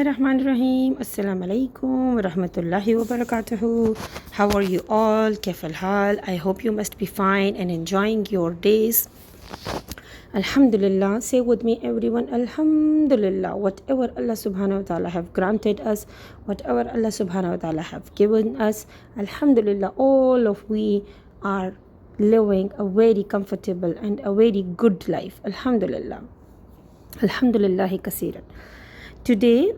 Bismillahirrahmanirrahim. Assalamu alaikum wa rahmatullahi wa barakatuhu. How are you all? كيف الحال? I hope you must be fine and enjoying your days. Alhamdulillah. Say with me everyone, Alhamdulillah. Whatever Allah subhanahu wa ta'ala have granted us, whatever Allah subhanahu wa ta'ala have given us, Alhamdulillah, all of we are living a very comfortable and a very good life. Alhamdulillah. Alhamdulillahi kasiran. Today,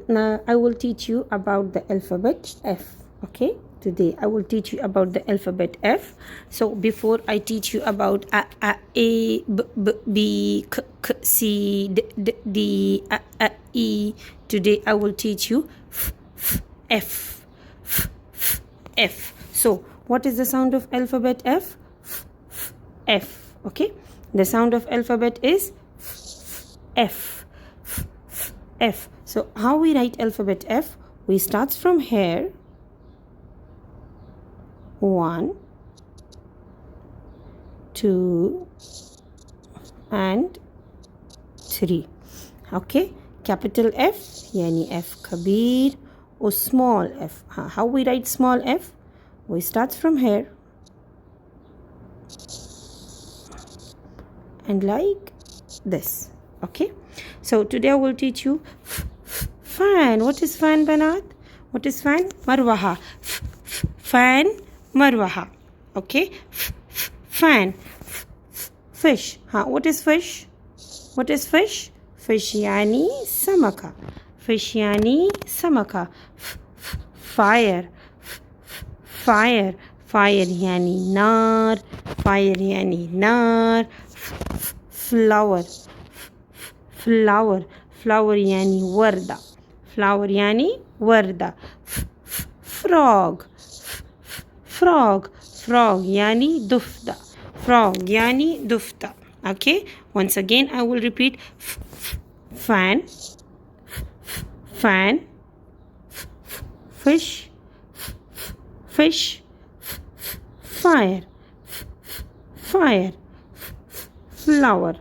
I will teach you about the alphabet F. Okay? Today, I will teach you about the alphabet F. So, before I teach you about A, B, B, K, C, D, E, today I will teach you F. F. So, what is the sound of alphabet F? F. Okay? The sound of alphabet is F. F. So how we write alphabet F? We start from here. 1, 2, and 3. Okay. Capital F, yani F kabir, or small f. How we write small f? We start from here. And like this. Okay. So today I will teach you fan. What is fan, Banat? What is fan? Marwaha. Fan, marwaha. Okay. Fan. Fish. What is fish? What is fish? Fish yani samaka. Fish yani samaka. Fire. Fire. Fire yani nar. Fire yani nar. Flower. Flower. Flower yani warda. Flower yani warda. Frog. Frog. Frog yani dufta. Frog yani dufta. Okay. Once again I will repeat. Fan. Fan. Fish. Fish. Fire. Fire. Flower.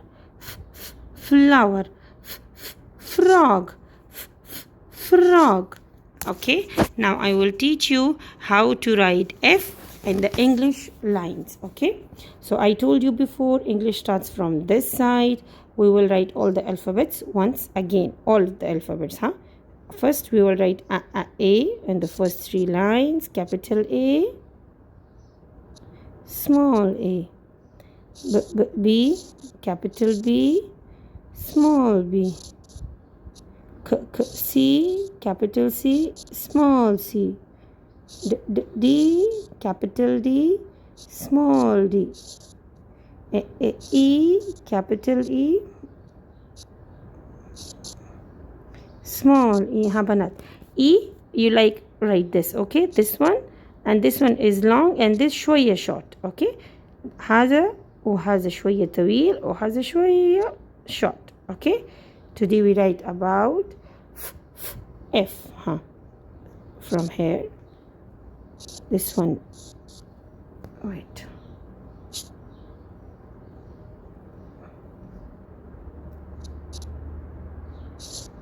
Flower. Frog. Frog. Okay. Now I will teach you how to write F in the English lines. Okay. So I told you before, English starts from this side. We will write all the alphabets once again. All the alphabets. First we will write A in the first 3 lines. Capital A. Small a. B. Capital B. Small b. C, capital C, small c. D, capital D, small d. E, capital E, small e. Banat. E, you like write this, okay? This one and this one is long and this شوية short, okay? هذا وهذا شوية طويل وهذا شوية short, okay? Today we write about F. From here. This one. Wait.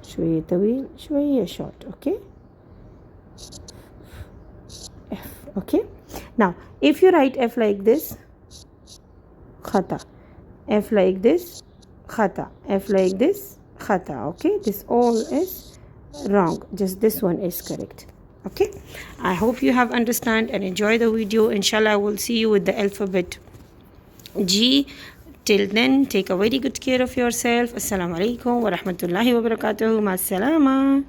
شوية طويل شوية short. Okay. F. Okay. Now, if you write F like this, khata. F like this, khata. F like this, khata. Okay, this all is wrong. Just this one is correct. Okay, I hope you have understand and enjoy the video. Inshallah, I will see you with the alphabet G. Till then, take a very good care of yourself. Assalamu alaikum wa rahmatullahi wa barakatuhu. Ma salama.